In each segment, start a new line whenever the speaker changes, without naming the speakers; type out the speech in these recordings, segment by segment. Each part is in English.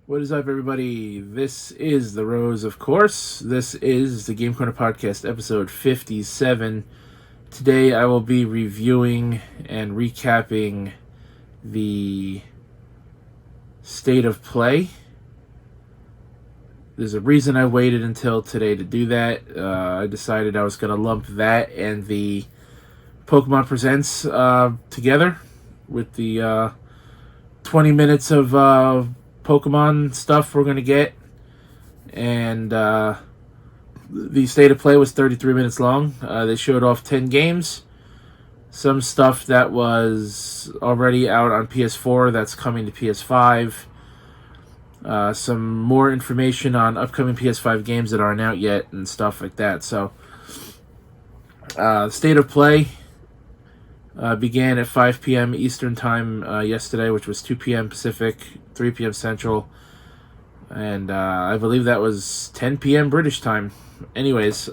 What is up, everybody? This is The Rose, of course. This is the Game Corner Podcast, episode 57. Today I will be reviewing and recapping the state of play. There's a reason I waited until today to do that. I decided I was going to lump that and the Pokemon Presents together with the 20 minutes of Pokemon stuff we're going to get. And the state of play was 33 minutes long. They showed off 10 games. Some stuff that was already out on PS4 that's coming to PS5. Some more information on upcoming PS5 games that aren't out yet and stuff like that. So, state of play began at 5 p.m. Eastern Time yesterday, which was 2 p.m. Pacific, 3 p.m. Central, and I believe that was 10 p.m. British Time. Anyways,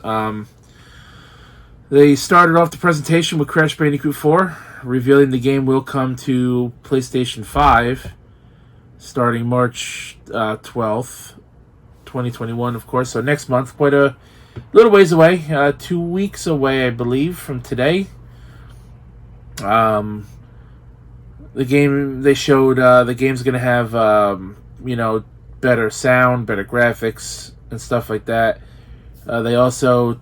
they started off the presentation with Crash Bandicoot 4, revealing the game will come to PlayStation 5 starting March 12th, 2021, of course. So next month, quite a little ways away, 2 weeks away, I believe, from today. The game they showed, the game's going to have, better sound, better graphics, and stuff like that. They also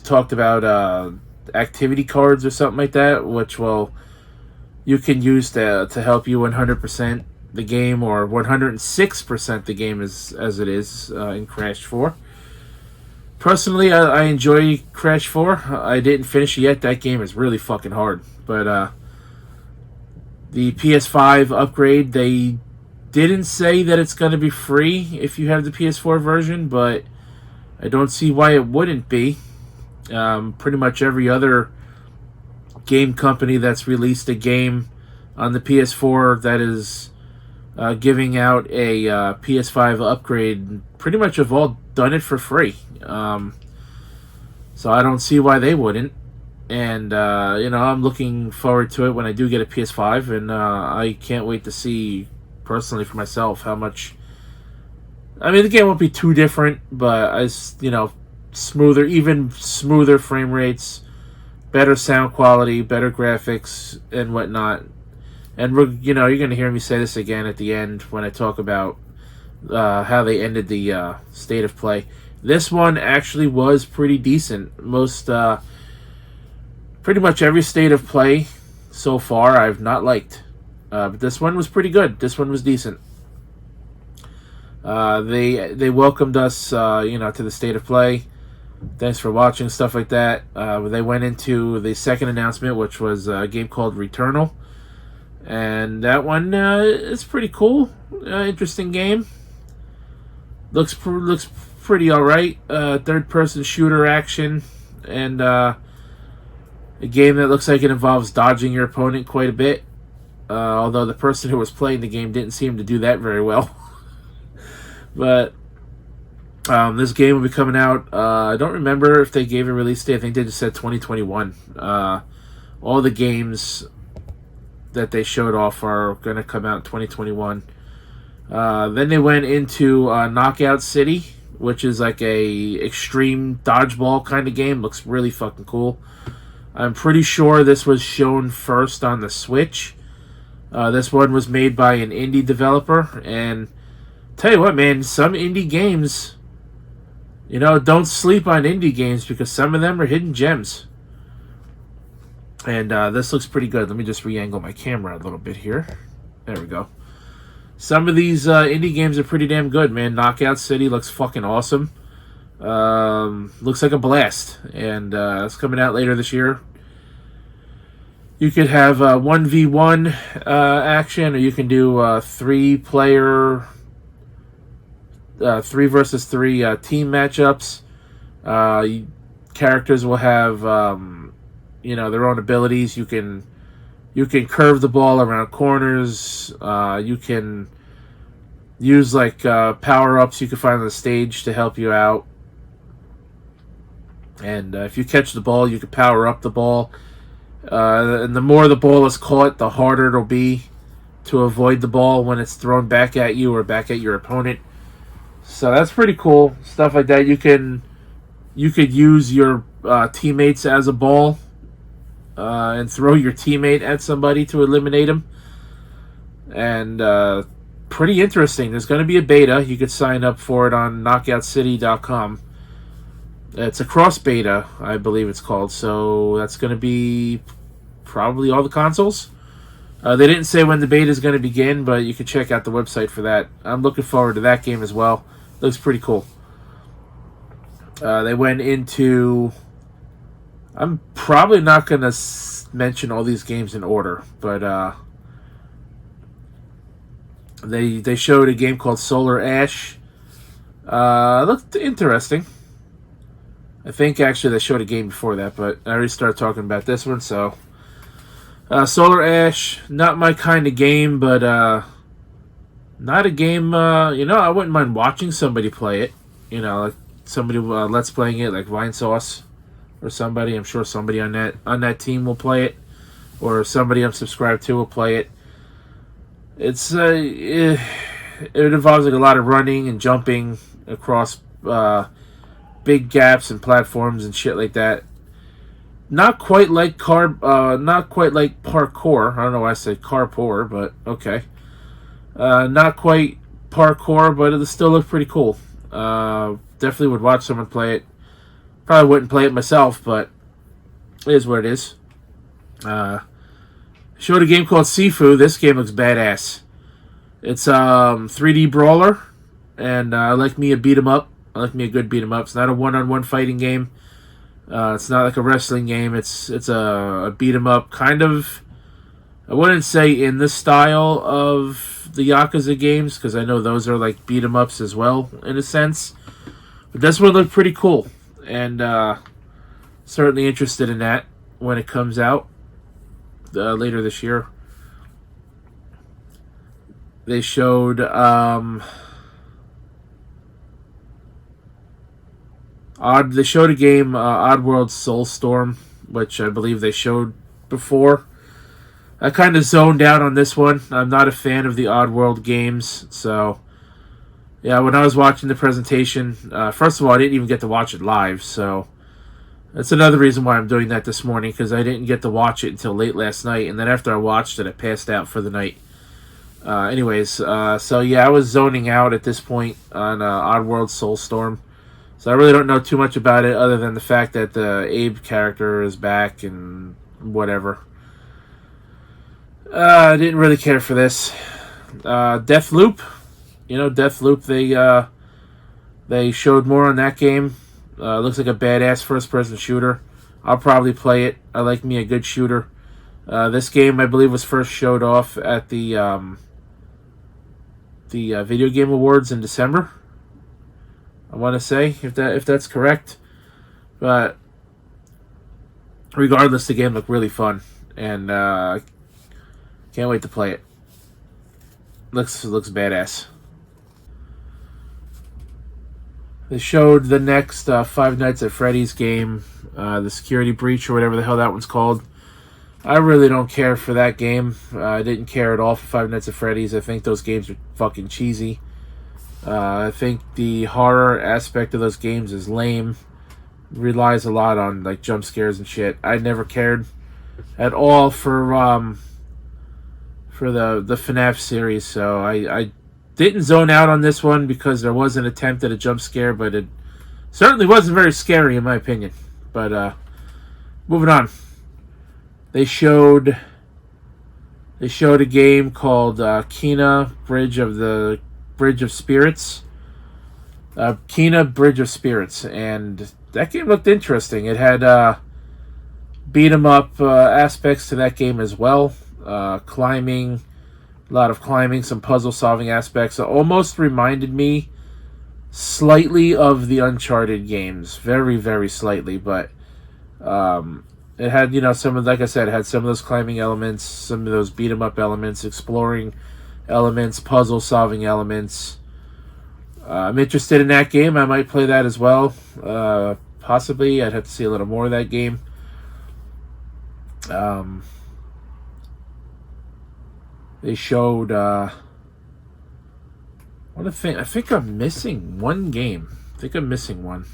talked about activity cards or something like that, which you can use to help you 100% the game, or 106% the game as it is in Crash 4. Personally, I enjoy Crash 4. I didn't finish it yet. That game is really fucking hard. But the PS5 upgrade, they didn't say that it's going to be free if you have the PS4 version, but I don't see why it wouldn't be. Pretty much every other game company that's released a game on the PS4 that is giving out a PS5 upgrade pretty much have all done it for free. So I don't see why they wouldn't. And, I'm looking forward to it when I do get a PS5, and I can't wait to see, personally for myself, how much... I mean, the game won't be too different, but, even smoother frame rates, better sound quality, better graphics, and whatnot. And, you're going to hear me say this again at the end when I talk about how they ended the state of play. This one actually was pretty decent. Pretty much every state of play so far I've not liked. But this one was pretty good. This one was decent. They welcomed us, to the state of play. Thanks for watching, stuff like that. They went into the second announcement, which was a game called Returnal. And that one is pretty cool. Interesting game. Looks pretty alright. Third-person shooter action. And a game that looks like it involves dodging your opponent quite a bit. Although the person who was playing the game didn't seem to do that very well. But this game will be coming out. I don't remember if they gave a release date. I think they just said 2021. All the games that they showed off are going to come out in 2021. Then they went into Knockout City, which is like a extreme dodgeball kind of game. Looks really fucking cool. I'm pretty sure this was shown first on the Switch. This one was made by an indie developer, and tell you what, man, some indie games, don't sleep on indie games, because some of them are hidden gems. And this looks pretty good. Let me just re-angle my camera a little bit here. There we go. Some of these indie games are pretty damn good, man. Knockout City looks fucking awesome. Looks like a blast. And it's coming out later this year. You could have 1v1 action, or you can do 3-player, 3 versus 3 team matchups. Characters will have, their own abilities. You can curve the ball around corners. You can use power-ups you can find on the stage to help you out. And if you catch the ball, you can power up the ball. And the more the ball is caught, the harder it'll be to avoid the ball when it's thrown back at you or back at your opponent. So that's pretty cool. Stuff like that. You could use your teammates as a ball and throw your teammate at somebody to eliminate him. And pretty interesting. There's going to be a beta. You could sign up for it on knockoutcity.com. It's a cross beta, I believe it's called. So that's going to be probably all the consoles. They didn't say when the beta is going to begin, but you can check out the website for that. I'm looking forward to that game as well. Looks pretty cool. They went into... I'm probably not going to mention all these games in order, but they showed a game called Solar Ash. It looked interesting. I think actually they showed a game before that, but I already started talking about this one, so... Solar Ash, not my kind of game, but not a game, I wouldn't mind watching somebody play it. Like somebody Let's Playing it, like Vinesauce or somebody. I'm sure somebody on that team will play it, or somebody I'm subscribed to will play it. It involves like a lot of running and jumping across big gaps and platforms and shit like that. Not quite like parkour. I don't know why I said carpour, but okay. Not quite parkour, but it'll still look pretty cool. Definitely would watch someone play it. Probably wouldn't play it myself, but it is what it is. Showed a game called Sifu. This game looks badass. It's 3D brawler, and I like me a beat 'em up. I like me a good beat 'em up. It's not a one-on-one fighting game. It's not like a wrestling game. It's a beat 'em up, kind of. I wouldn't say in the style of the Yakuza games, because I know those are like beat 'em ups as well in a sense. But this one looked pretty cool, and certainly interested in that when it comes out later this year. They showed they showed a game, Oddworld Soulstorm, which I believe they showed before. I kind of zoned out on this one. I'm not a fan of the Oddworld games, so yeah. When I was watching the presentation, first of all, I didn't even get to watch it live, so that's another reason why I'm doing that this morning, because I didn't get to watch it until late last night, and then after I watched it, I passed out for the night. So yeah, I was zoning out at this point on Oddworld Soulstorm. So I really don't know too much about it other than the fact that the Abe character is back and whatever. I didn't really care for this. Deathloop. Deathloop, they showed more on that game. Looks like a badass first-person shooter. I'll probably play it. I like me a good shooter. This game, I believe, was first showed off at the Video Game Awards in December. I want to say, if that's correct. But regardless, the game looked really fun, and can't wait to play it. Looks badass. They showed the next Five Nights at Freddy's game, the Security Breach or whatever the hell that one's called. I really don't care for that game. I didn't care at all for Five Nights at Freddy's. I think those games are fucking cheesy. I think the horror aspect of those games is lame. Relies a lot on like jump scares and shit. I never cared at all for the FNAF series, so I didn't zone out on this one because there was an attempt at a jump scare, but it certainly wasn't very scary in my opinion. But moving on, they showed a game called Kena Bridge of Spirits. Kena Bridge of Spirits, and that game looked interesting. It had beat 'em up aspects to that game as well. Climbing, a lot of climbing, some puzzle solving aspects. It almost reminded me slightly of the Uncharted games, very, very slightly, but it had, some of, like I said, it had some of those climbing elements, some of those beat 'em up elements, exploring elements, puzzle solving elements. I'm interested in that game. I might play that as well. Possibly. I'd have to see a little more of that game. they showed. What a thing! I think I'm missing one game. I think I'm missing one.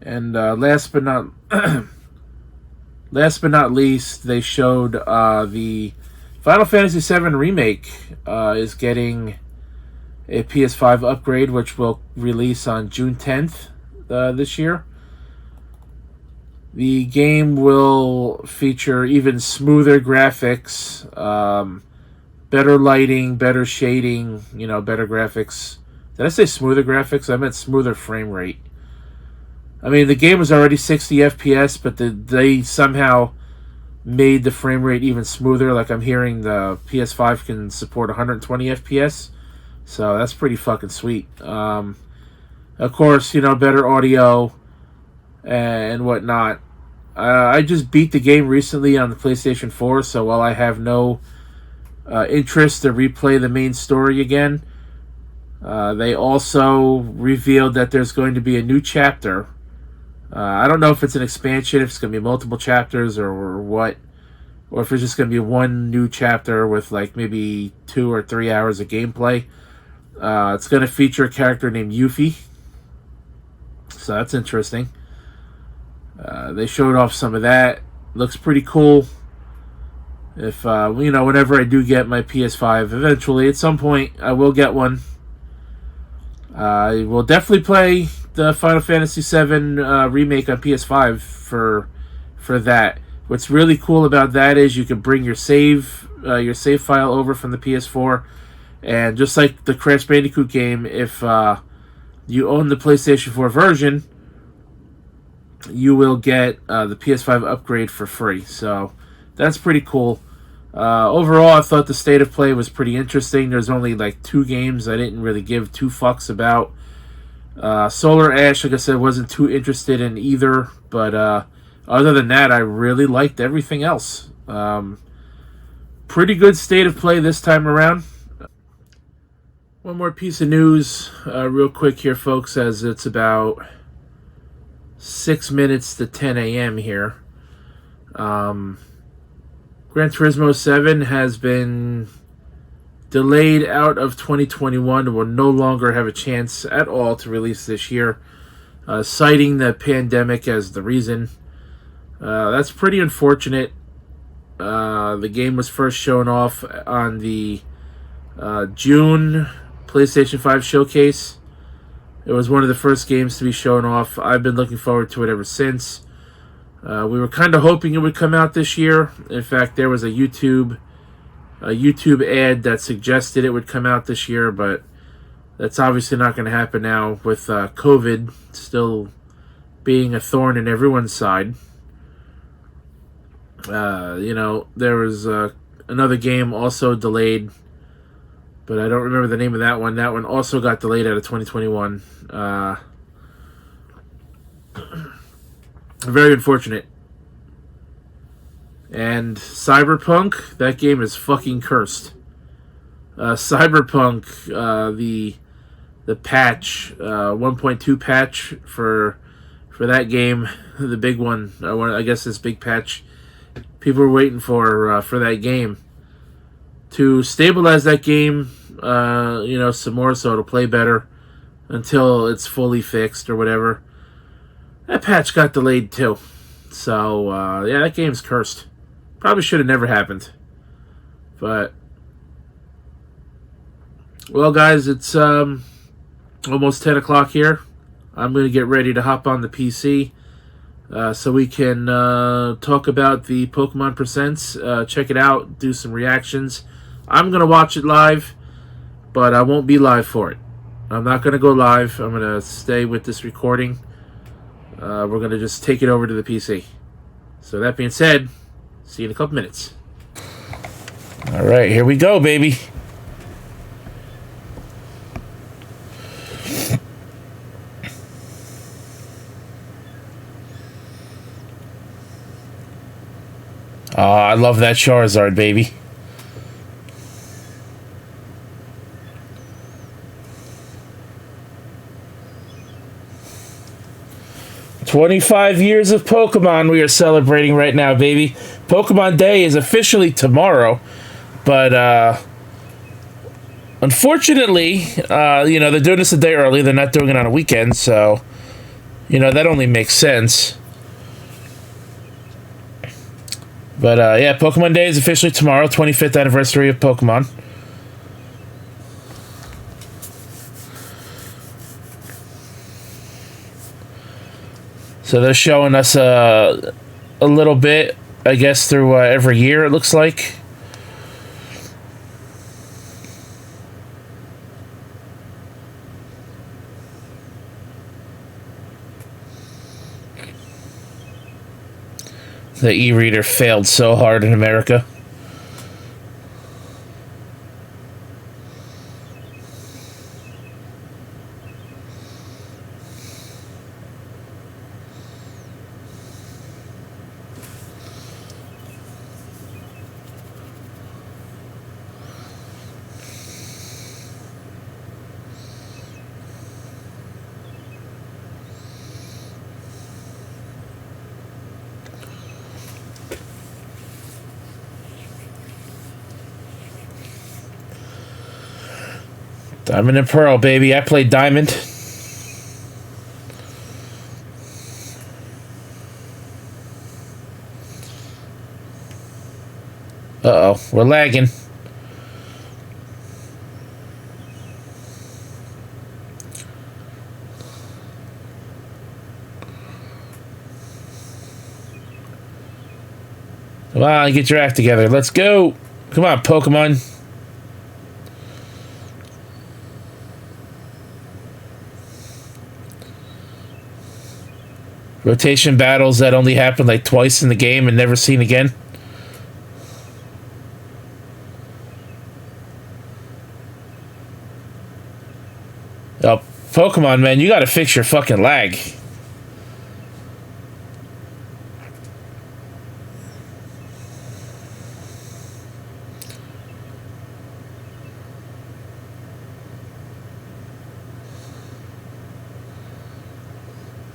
And last but not least, they showed the Final Fantasy VII Remake is getting a PS5 upgrade, which will release on June 10th this year. The game will feature even smoother graphics, better lighting, better shading, better graphics. Did I say smoother graphics? I meant smoother frame rate. I mean, the game was already 60 FPS, but they somehow made the frame rate even smoother. Like, I'm hearing the PS5 can support 120 FPS, so that's pretty fucking sweet. Of course, better audio and whatnot. I just beat the game recently on the PlayStation 4, so while I have no interest to replay the main story again, they also revealed that there's going to be a new chapter. I don't know if it's an expansion, if it's going to be multiple chapters or what, or if it's just going to be one new chapter with like maybe 2 or 3 hours of gameplay. It's going to feature a character named Yuffie, so that's interesting. They showed off some of that. Looks pretty cool. If whenever I do get my PS5, eventually at some point I will get one. I will definitely play the Final Fantasy VII remake on PS5 for that. What's really cool about that is you can bring your save file over from the PS4, and just like the Crash Bandicoot game, if you own the PlayStation 4 version, you will get the PS5 upgrade for free. So that's pretty cool. Overall, I thought the state of play was pretty interesting. There's only like 2 games I didn't really give 2 fucks about. Solar Ash, like I said, wasn't too interested in either. But other than that, I really liked everything else. Pretty good state of play this time around. One more piece of news real quick here, folks, as it's about 6 minutes to 10 a.m. here. Gran Turismo 7 has been delayed out of 2021 and will no longer have a chance at all to release this year, citing the pandemic as the reason. That's pretty unfortunate. The game was first shown off on the June PlayStation 5 showcase. It was one of the first games to be shown off. I've been looking forward to it ever since. We were kind of hoping it would come out this year. In fact, there was a YouTube ad that suggested it would come out this year, but that's obviously not going to happen now with COVID still being a thorn in everyone's side. There was another game also delayed, but I don't remember the name of that one. That one also got delayed out of 2021. Very unfortunate. And Cyberpunk, that game is fucking cursed. Cyberpunk, the patch, 1.2 patch for that game, the big one. I guess this big patch people were waiting for that game to stabilize that game. Some more so it'll play better until it's fully fixed or whatever. That patch got delayed too. So, that game's cursed. Probably should have never happened. But, well, guys, it's almost 10 o'clock here. I'm going to get ready to hop on the PC so we can talk about the Pokemon Presents. Check it out, do some reactions. I'm going to watch it live, but I won't be live for it. I'm not going to go live. I'm going to stay with this recording. we're going to just take it over to the PC. So that being said, see you in a couple minutes. All right, here we go, baby. Oh, I love that Charizard, baby. "25 years of Pokemon" we are celebrating right now, baby. Pokemon Day is officially tomorrow, but unfortunately, they're doing this a day early. They're not doing it on a weekend, so that only makes sense. But yeah, Pokemon Day is officially tomorrow, 25th anniversary of Pokemon. So they're showing us a little bit, I guess, through every year, it looks like. The e-reader failed so hard in America. Diamond and Pearl, baby. I played Diamond. Uh-oh, we're lagging. Come on, get your act together. Let's go. Come on, Pokemon. Rotation battles that only happen like twice in the game and never seen again. Oh, Pokemon, man, you gotta fix your fucking lag.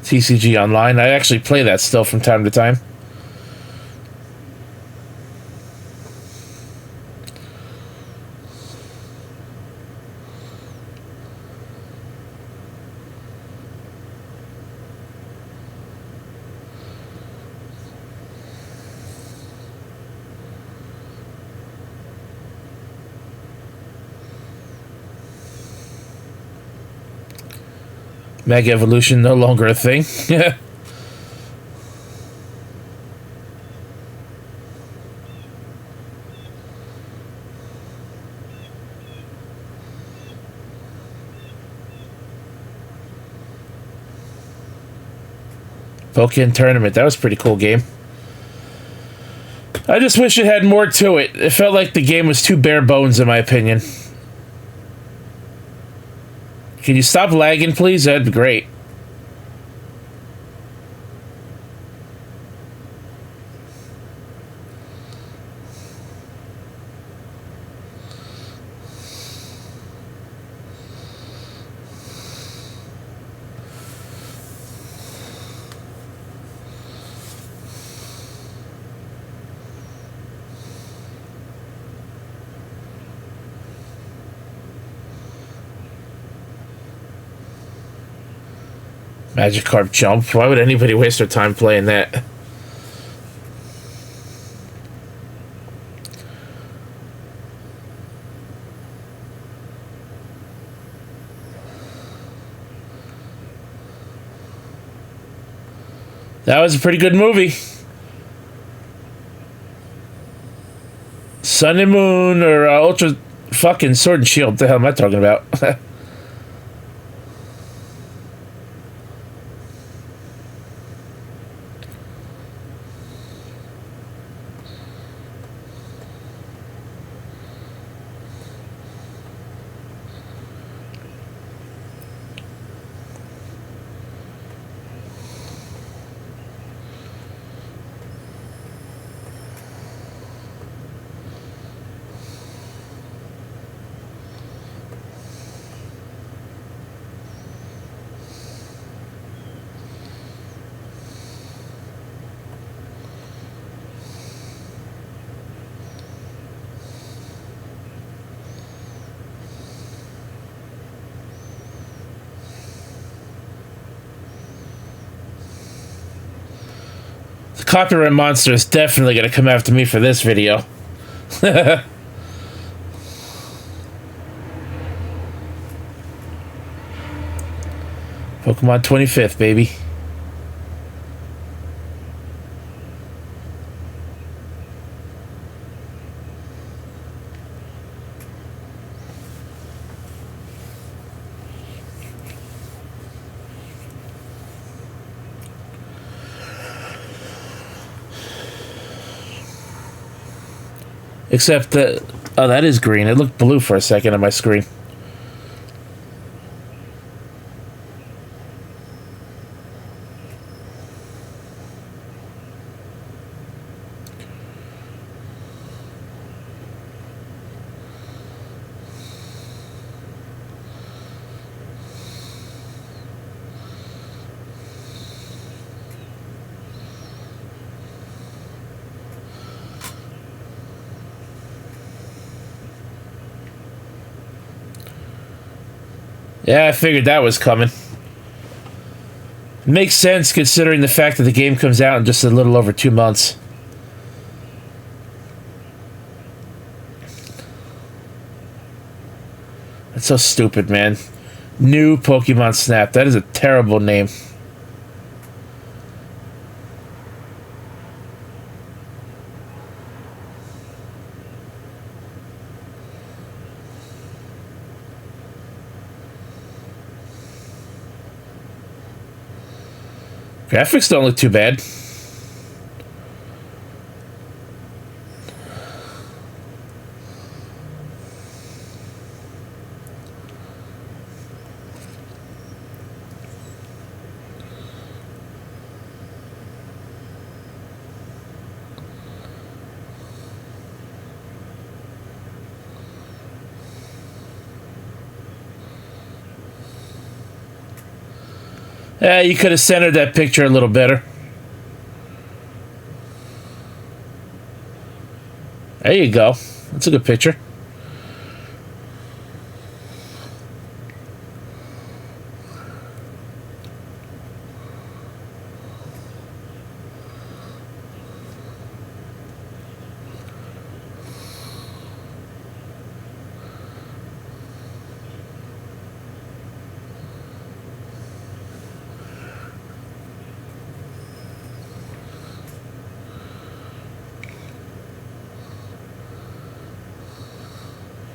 TCG Online. I actually play that still from time to time. Mega Evolution no longer a thing. Pokemon Tournament. That was a pretty cool game. I just wish it had more to it. It felt like the game was too bare bones, in my opinion. Can you stop lagging, please? That'd be great. Magikarp Jump. Why would anybody waste their time playing that? That was a pretty good movie. Sun and Moon or Ultra fucking Sword and Shield. What the hell am I talking about? The copyright monster is definitely going to come after me for this video. Pokemon 25th, baby. Except that... Oh, that is green. It looked blue for a second on my screen. Yeah, I figured that was coming. Makes sense considering the fact that the game comes out in just a little over 2 months. That's so stupid, man. New Pokemon Snap. That is a terrible name. Graphics don't look too bad. Yeah, you could have centered that picture a little better. There you go. That's a good picture.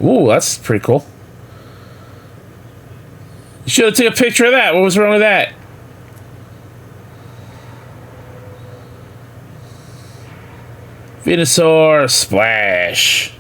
Ooh, that's pretty cool. You should have taken a picture of that. What was wrong with that? Venusaur Splash.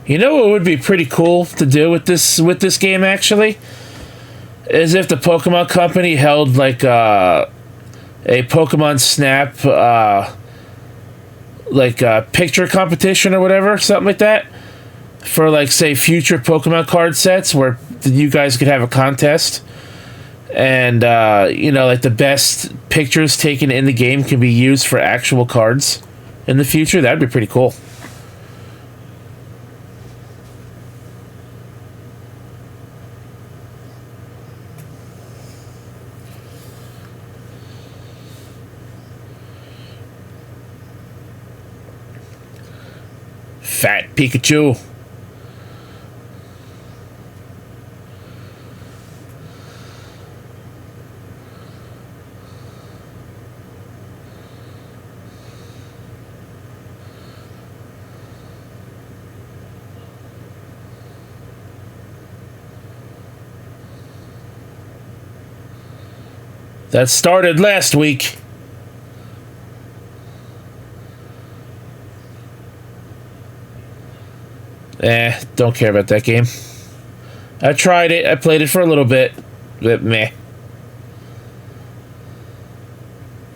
You know what would be pretty cool to do with this game actually? Is if the Pokemon Company held like a Pokemon Snap picture competition or whatever, something like that, for like say future Pokemon card sets where you guys could have a contest, and you know, like the best pictures taken in the game can be used for actual cards in the future. That'd be pretty cool. Fat Pikachu. That started last week. Don't care about that game. I tried it. I played it for a little bit. But meh.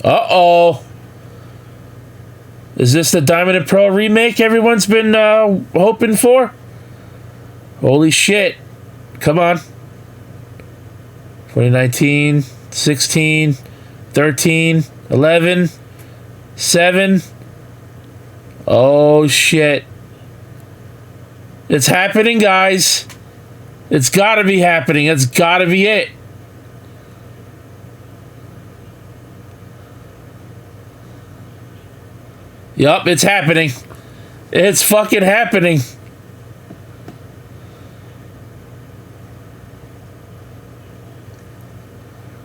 Uh-oh. Is this the Diamond and Pearl remake everyone's been hoping for? Holy shit. Come on. 2019, 16, 13, 11, 7. Oh shit. It's happening, guys. It's gotta be happening. It's gotta be it. Yup, it's happening. It's fucking happening.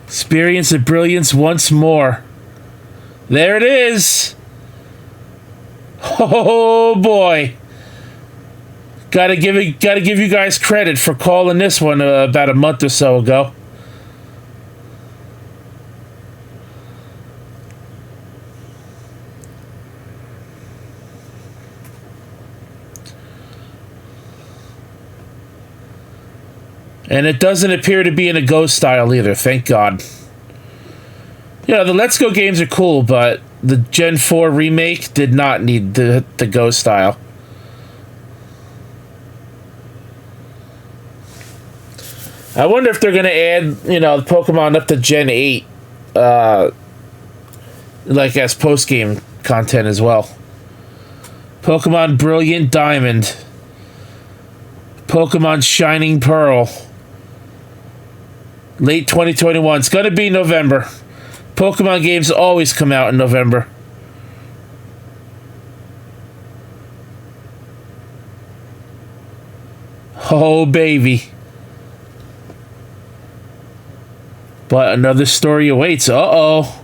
Experience the brilliance once more. There it is. Oh boy. Gotta give you guys credit for calling this one about a month or so ago. And it doesn't appear to be in a Go style either, thank God. You know, the Let's Go games are cool, but the Gen 4 remake did not need the Go style. I wonder if they're going to add, you know, the Pokemon up to Gen 8, like as post-game content as well. Pokemon Brilliant Diamond. Pokemon Shining Pearl. Late 2021. It's going to be November. Pokemon games always come out in November. Oh, baby. But another story awaits. Uh-oh.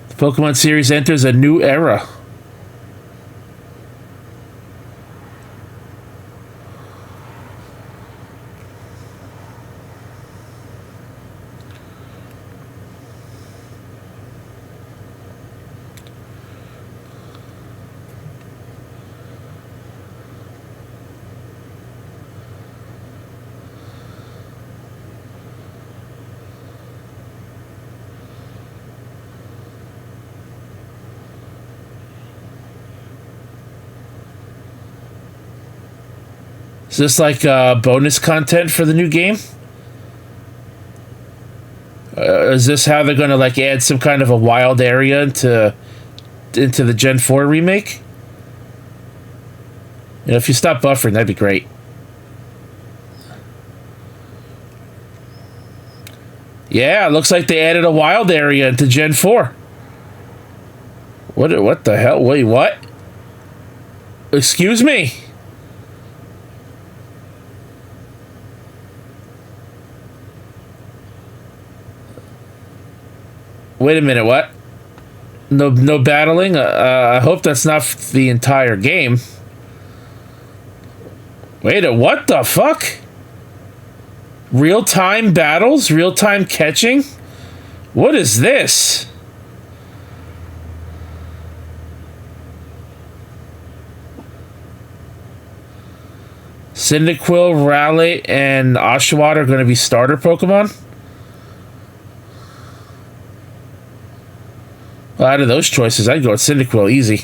The Pokemon series enters a new era. Is this like bonus content for the new game? Is this how they're going to like add some kind of a wild area into the Gen 4 remake? You know, if you stop buffering, that'd be great. Yeah, it looks like they added a wild area into Gen 4. What the hell? Wait, what? Excuse me? Wait a minute, what? No battling? I hope that's not the entire game. Wait, what the fuck? Real-time battles? Real-time catching? What is this? Cyndaquil, Rowlet, and Oshawott are going to be starter Pokemon? Well, out of those choices, I'd go with Cyndaquil easy.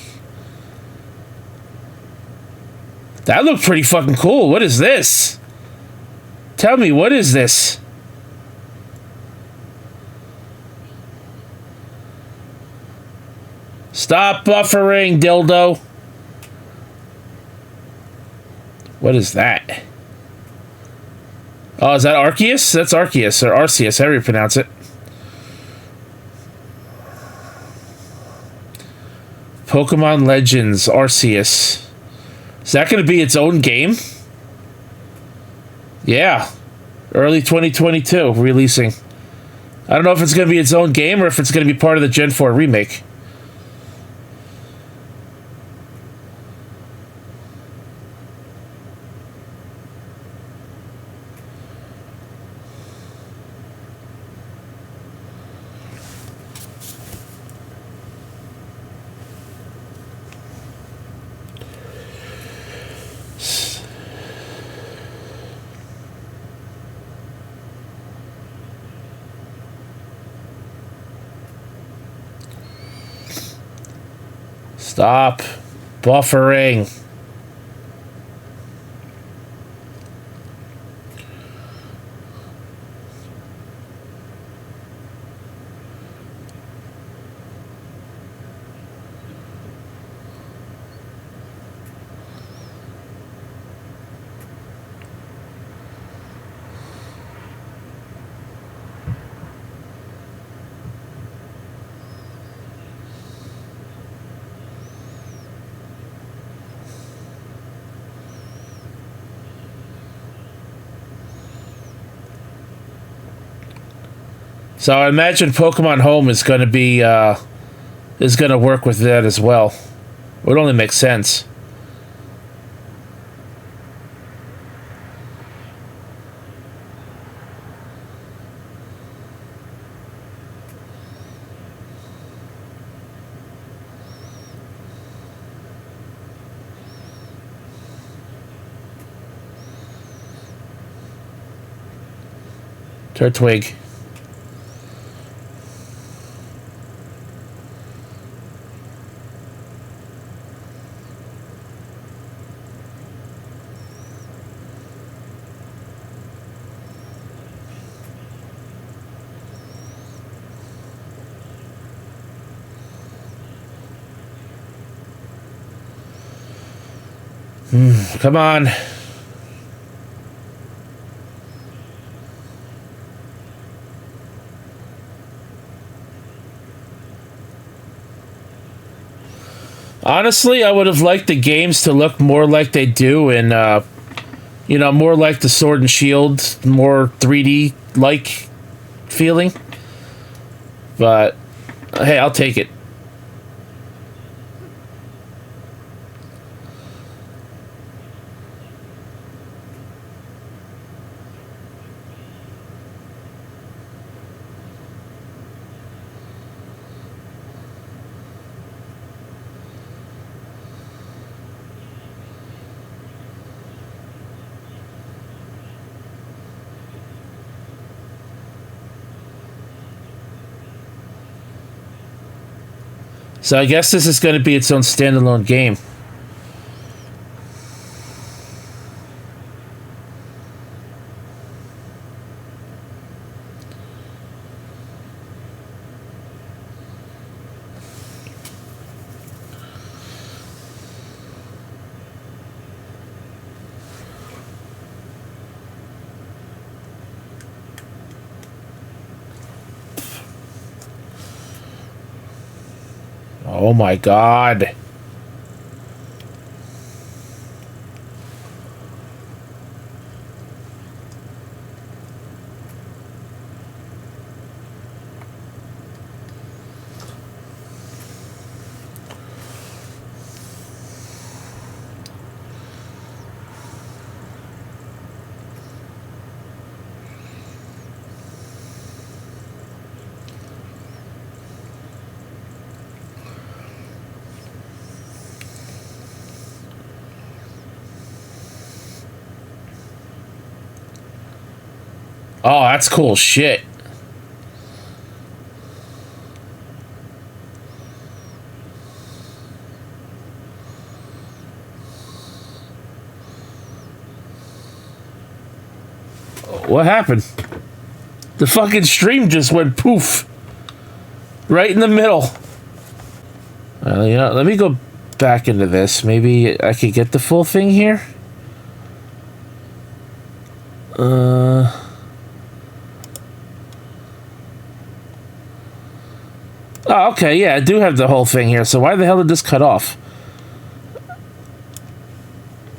That looked pretty fucking cool. What is this? Tell me, what is this? Stop buffering, dildo. What is that? Oh, is that Arceus? That's Arceus, or Arceus, however you pronounce it. Pokemon Legends, Arceus. Is that going to be its own game? Yeah. Early 2022, releasing. I don't know if it's going to be its own game or if it's going to be part of the Gen 4 remake. Stop buffering. So I imagine Pokemon Home is going to be work with that as well. It would only make sense. Turtwig. Come on. Honestly, I would have liked the games to look more like they do in, more like the Sword and Shield, more 3D-like feeling. But, hey, I'll take it. So I guess this is going to be its own standalone game. Oh my god. Oh, that's cool shit. What happened? The fucking stream just went poof. Right in the middle. Let me go back into this. Maybe I could get the full thing here. Oh, okay, yeah, I do have the whole thing here, so why the hell did this cut off?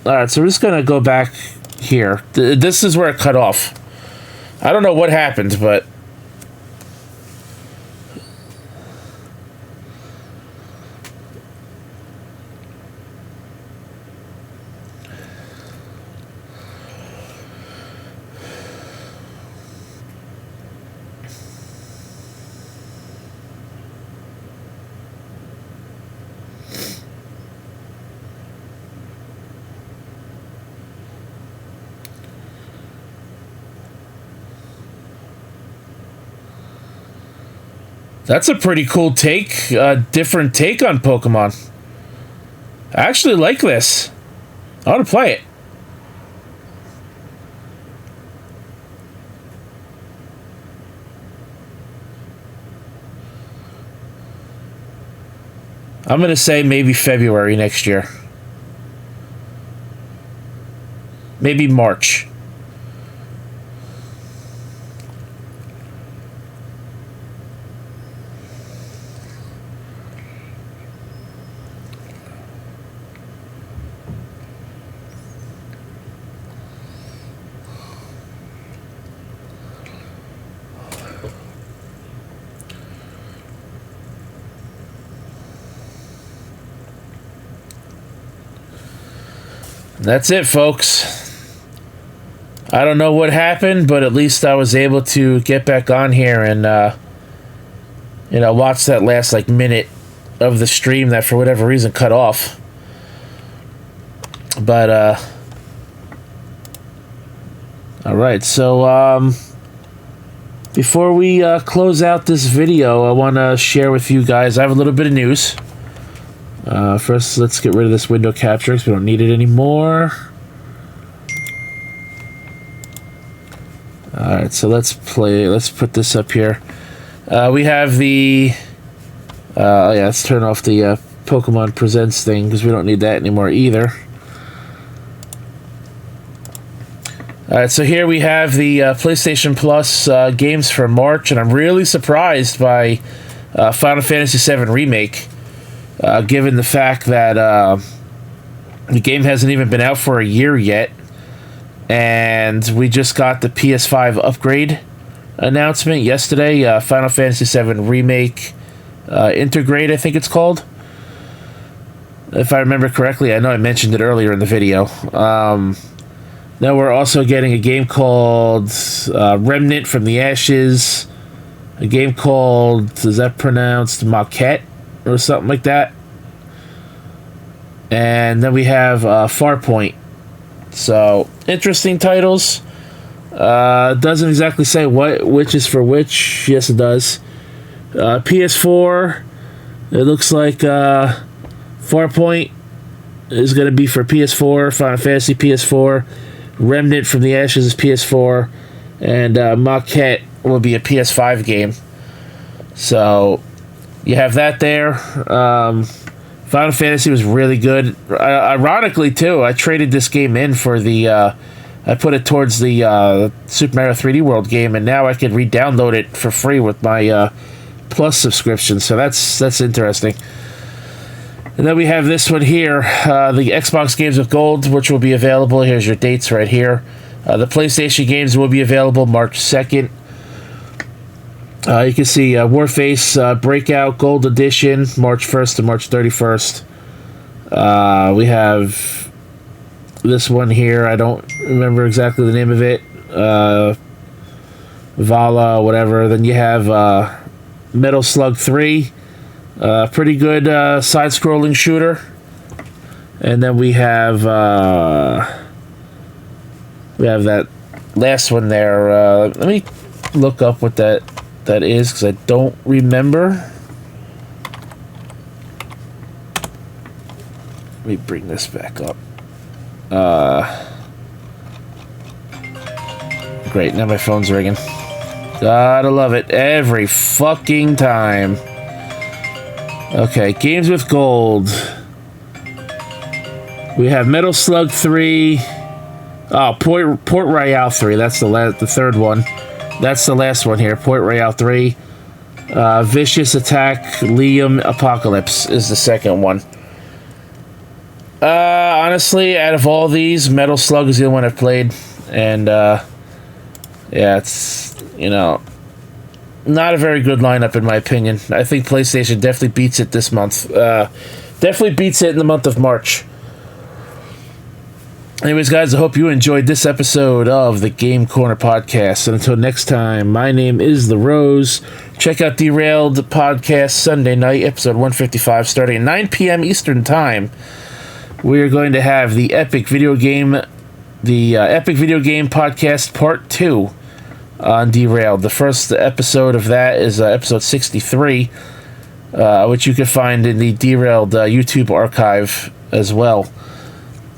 Alright, so we're just gonna go back here. This is where it cut off. I don't know what happened, but... That's a pretty cool take, different take on Pokemon. I actually like this. I want to play it. I'm going to say maybe February next year. Maybe March. That's it, folks. I don't know what happened, but at least I was able to get back on here and, watch that last, minute of the stream that, for whatever reason, cut off. But, alright, so, before we, close out this video, I want to share with you guys, I have a little bit of news. First, let's get rid of this window capture because we don't need it anymore. Alright, so let's put this up here. We have the... let's turn off the Pokemon Presents thing because we don't need that anymore either. Alright, so here we have the PlayStation Plus games for March, and I'm really surprised by Final Fantasy VII Remake. Given the fact that the game hasn't even been out for a year yet, and we just got the PS5 upgrade announcement yesterday. Final Fantasy VII Remake Integrate, I think it's called. If I remember correctly, I know I mentioned it earlier in the video. Now we're also getting a game called Remnant from the Ashes. A game called, is that pronounced Maquette? Or something like that. And then we have Farpoint. So, interesting titles. Doesn't exactly say which is for which. Yes, it does. PS4, it looks like Farpoint is going to be for PS4. Final Fantasy PS4. Remnant from the Ashes is PS4. And Maquette will be a PS5 game. So... you have that there. Final Fantasy was really good. Ironically, too, I traded this game in for the... I put it towards the Super Mario 3D World game, and now I can re-download it for free with my Plus subscription. So that's interesting. And then we have this one here. The Xbox games with gold, which will be available. Here's your dates right here. The PlayStation games will be available March 2nd. You can see Warface Breakout Gold Edition, March 1st to March 31st. We have this one here. I don't remember exactly the name of it. Vala, whatever. Then you have Metal Slug 3. Pretty good side-scrolling shooter. And then we have that last one there. Let me look up what that is, because I don't remember. Let me bring this back up. Great, now my phone's ringing. Gotta love it every fucking time. Okay, games with gold. We have Metal Slug 3. Oh, Port Royale 3. That's the third one. That's the last one here. Port Royale 3. Vicious Attack Liam Apocalypse is the second one. Honestly, out of all these, Metal Slug is the one I've played. And, yeah, it's, not a very good lineup in my opinion. I think PlayStation definitely beats it this month. Definitely beats it in the month of March. Anyways, guys, I hope you enjoyed this episode of the Game Corner Podcast. And until next time, my name is The Rose. Check out Derailed Podcast Sunday night, episode 155, starting at 9 p.m. Eastern Time. We are going to have the Epic Video Game Podcast Part 2 on Derailed. The first episode of that is episode 63, which you can find in the Derailed YouTube archive. as well.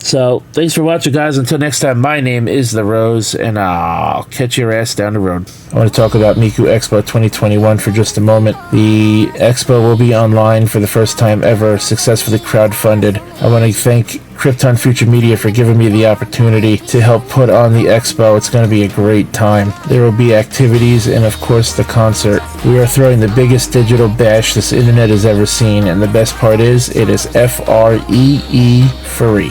So, thanks for watching, guys. Until next time, my name is The Rose, and I'll catch your ass down the road. I want to talk about Miku Expo 2021 for just a moment. The expo will be online for the first time ever, successfully crowdfunded. I want to thank Krypton Future Media for giving me the opportunity to help put on the expo. It's going to be a great time. There will be activities and, of course, the concert. We are throwing the biggest digital bash this internet has ever seen, and the best part is, it is free.